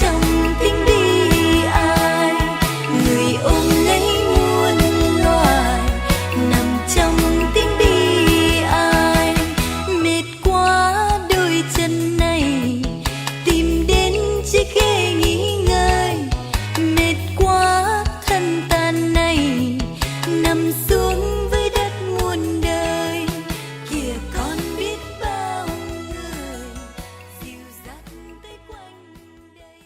trong tiếng đi ai, người ôm lấy muôn loài, nằm trong tiếng đi ai. Mệt quá đôi chân này, tìm đến chiếc ghế nghỉ ngơi. Mệt quá thân ta này, nằm xuống với đất muôn đời. Kìa con biết bao người dìu dắt tới quanh đây.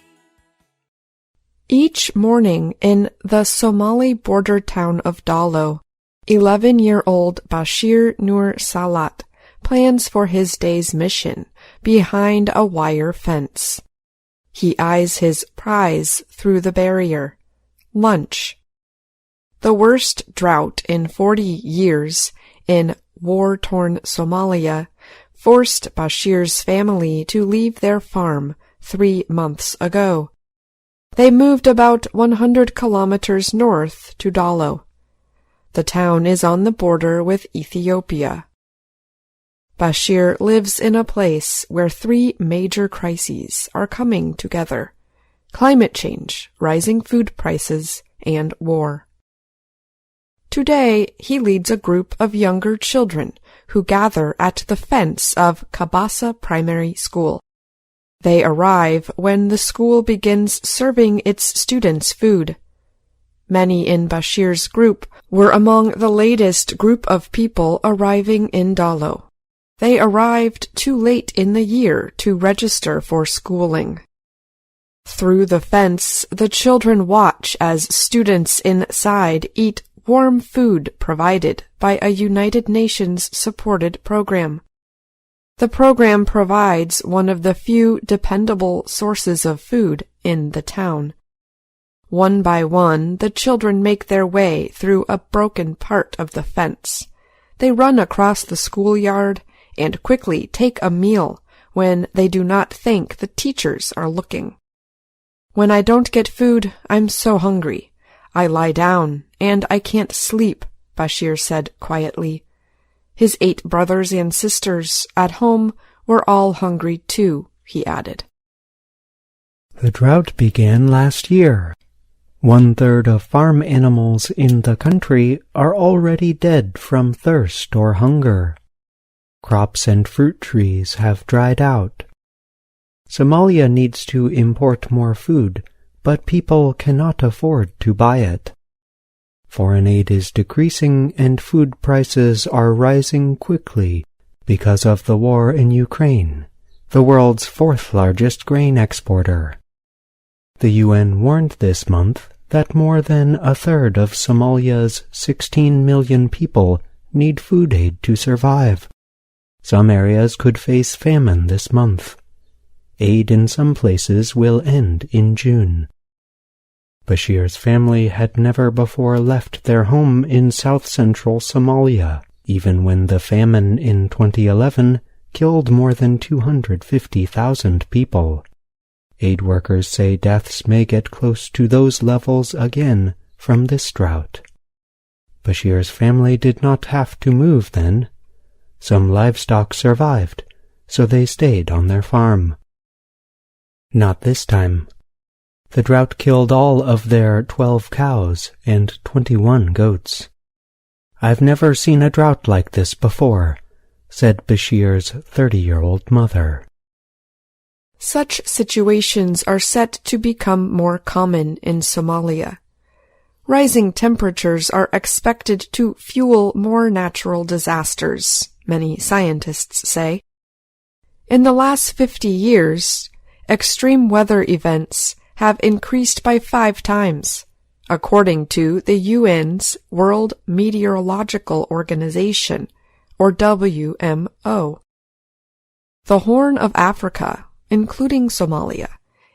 Each morning in the Somali border town of Dalo, 11-year-old Bashir Nur Salat plans for his day's mission behind a wire fence. He eyes his prize through the barrier: lunch. The worst drought in 40 years in war-torn Somalia forced Bashir's family to leave their farm 3 months ago. They moved about 100 kilometers north to Dalo. The town is on the border with Ethiopia. Bashir lives in a place where 3 major crises are coming together: climate change, rising food prices, and war. Today, he leads a group of younger children who gather at the fence of Kabasa Primary School. They arrive when the school begins serving its students food. Many in Bashir's group were among the latest group of people arriving in Dalo. They arrived too late in the year to register for schooling. Through the fence, the children watch as students inside eat warm food provided by a United Nations-supported program. The program provides one of the few dependable sources of food in the town. One by one, the children make their way through a broken part of the fence. They run across the schoolyard and quickly take a meal when they do not think the teachers are looking. When I don't get food, I'm so hungry. I lie down and I can't sleep, Bashir said quietly. His 8 brothers and sisters at home were all hungry too, he added. The drought began last year. 1/3 of farm animals in the country are already dead from thirst or hunger. Crops and fruit trees have dried out. Somalia needs to import more food, but people cannot afford to buy it. Foreign aid is decreasing and food prices are rising quickly because of the war in Ukraine, the world's 4th largest grain exporter. The UN warned this month that more than 1/3 of Somalia's 16 million people need food aid to survive. Some areas could face famine this month. Aid in some places will end in June. Bashir's family had never before left their home in south-central Somalia, even when the famine in 2011 killed more than 250,000 people. Aid workers say deaths may get close to those levels again from this drought. Bashir's family did not have to move then. Some livestock survived, so they stayed on their farm. Not this time. The drought killed all of their 12 cows and 21 goats. I've never seen a drought like this before, said Bashir's 30-year-old mother. Such situations are set to become more common in Somalia. Rising temperatures are expected to fuel more natural disasters, many scientists say. In the last 50 years, extreme weather events have increased by 5 times, according to the UN's World Meteorological Organization, or WMO. The Horn of Africa, including Somalia,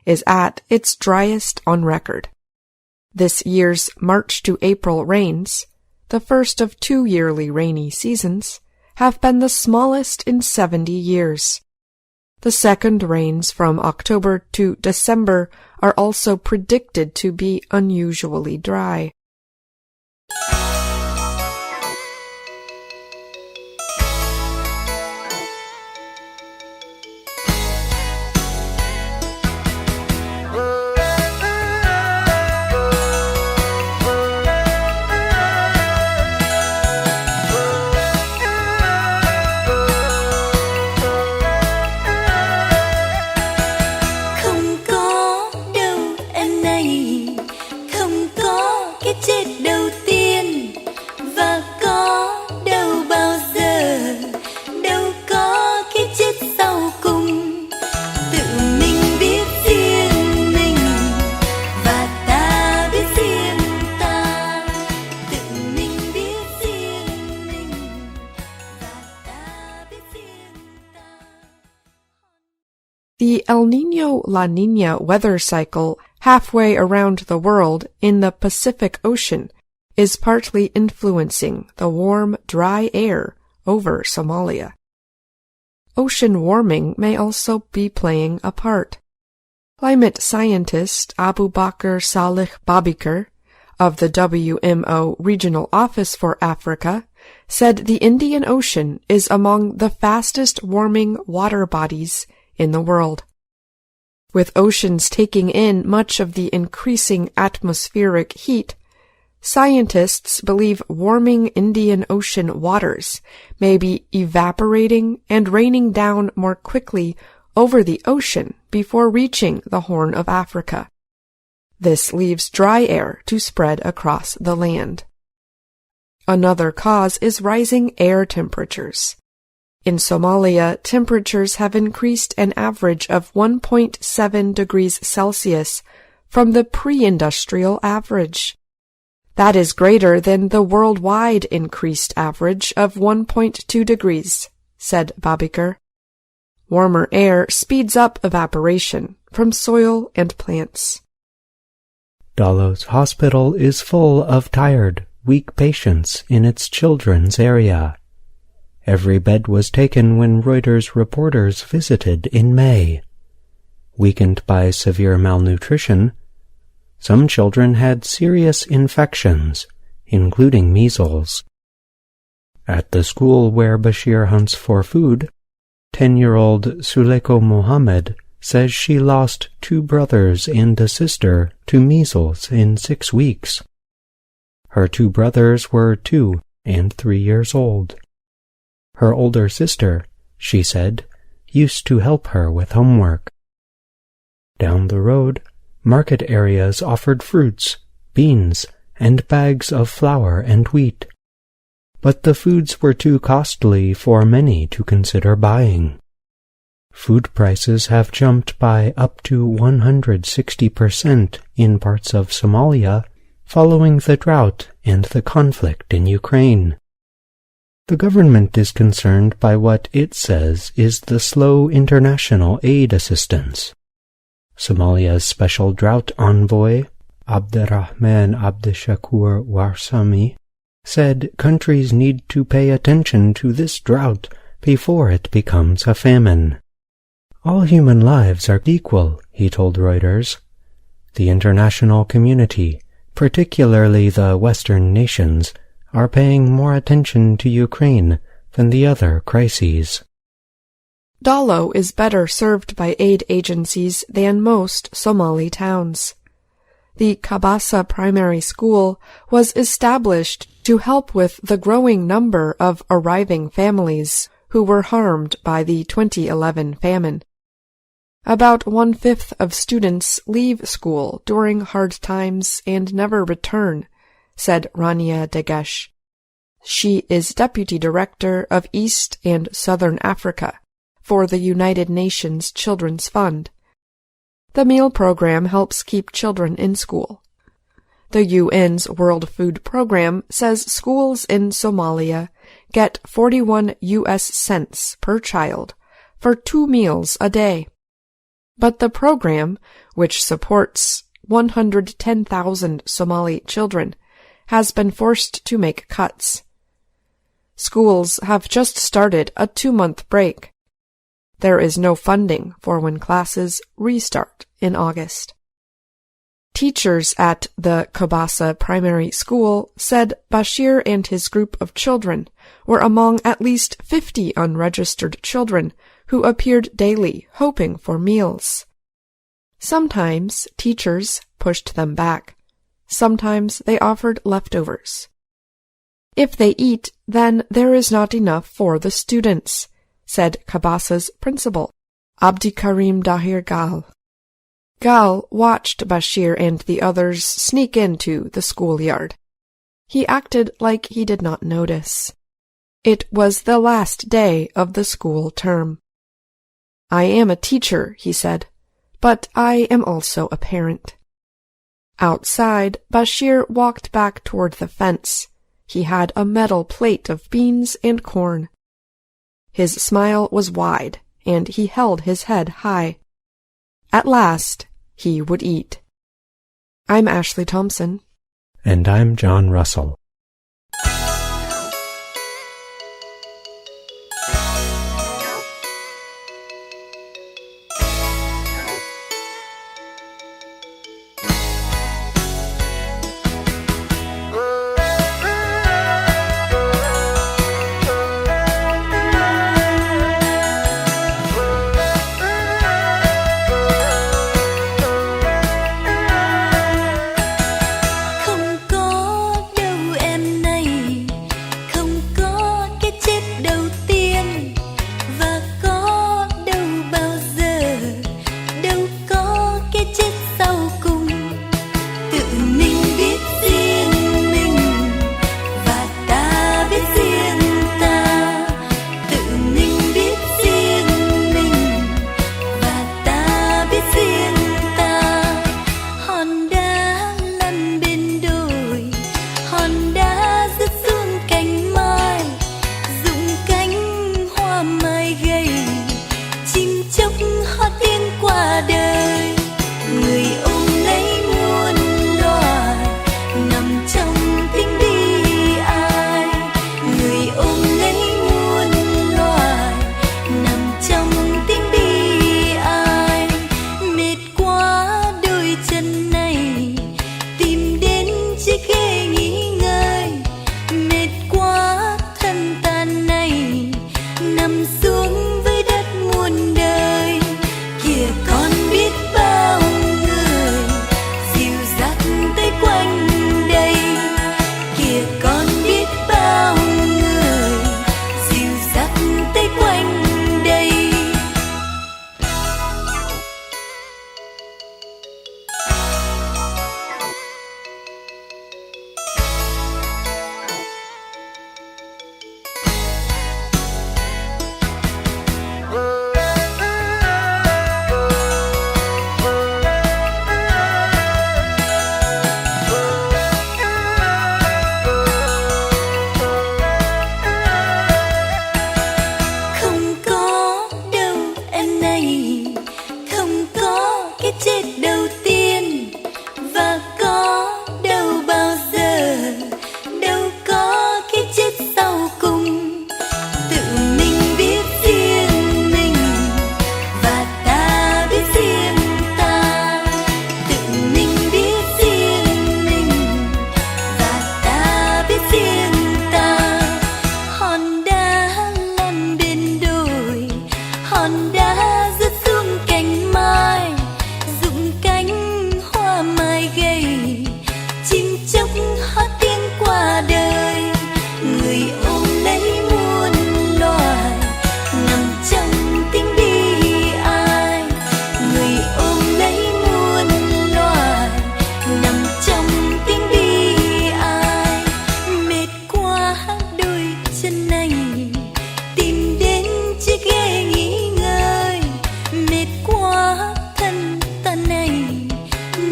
is at its driest on record. This year's March to April rains, the first of 2 yearly rainy seasons, have been the smallest in 70 years. The second rains from October to December are also predicted to be unusually dry. El Niño-La Niña weather cycle halfway around the world in the Pacific Ocean is partly influencing the warm, dry air over Somalia. Ocean warming may also be playing a part. Climate scientist Abu Bakr Salih Babikar of the WMO Regional Office for Africa said the Indian Ocean is among the fastest warming water bodies in the world. With oceans taking in much of the increasing atmospheric heat, scientists believe warming Indian Ocean waters may be evaporating and raining down more quickly over the ocean before reaching the Horn of Africa. This leaves dry air to spread across the land. Another cause is rising air temperatures. In Somalia, temperatures have increased an average of 1.7 degrees Celsius from the pre-industrial average. That is greater than the worldwide increased average of 1.2 degrees, said Babikar. Warmer air speeds up evaporation from soil and plants. Dalo's hospital is full of tired, weak patients in its children's area. Every bed was taken when Reuters reporters visited in May. Weakened by severe malnutrition, some children had serious infections, including measles. At the school where Bashir hunts for food, 10-year-old Suleko Mohammed says she lost 2 brothers and a sister to measles in 6 weeks. Her 2 brothers were 2 and 3 years old. Her older sister, she said, used to help her with homework. Down the road, market areas offered fruits, beans, and bags of flour and wheat. But the foods were too costly for many to consider buying. Food prices have jumped by up to 160% in parts of Somalia following the drought and the conflict in Ukraine. The government is concerned by what it says is the slow international aid assistance. Somalia's special drought envoy, Abderrahman Abdeshakur Warsami, said countries need to pay attention to this drought before it becomes a famine. All human lives are equal, he told Reuters. The international community, particularly the Western nations, are paying more attention to Ukraine than the other crises. Dalo is better served by aid agencies than most Somali towns. The Kabasa Primary School was established to help with the growing number of arriving families who were harmed by the 2011 famine. About 1/5 of students leave school during hard times and never return, said Rania Degesh. She is Deputy Director of East and Southern Africa for the United Nations Children's Fund. The meal program helps keep children in school. The UN's World Food Program says schools in Somalia get 41 US cents per child for 2 meals a day. But the program, which supports 110,000 Somali children, has been forced to make cuts. Schools have just started a 2-month break. There is no funding for when classes restart in August. Teachers at the Kabasa Primary School said Bashir and his group of children were among at least 50 unregistered children who appeared daily hoping for meals. Sometimes teachers pushed them back. Sometimes they offered leftovers. If they eat, then there is not enough for the students, said Kabasa's principal, Abdikarim Dahir Gal. Gal watched Bashir and the others sneak into the schoolyard. He acted like he did not notice. It was the last day of the school term. I am a teacher, he said, but I am also a parent. Outside, Bashir walked back toward the fence. He had a metal plate of beans and corn. His smile was wide, and he held his head high. At last, he would eat. I'm Ashley Thompson. And I'm John Russell.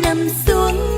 nằm xuống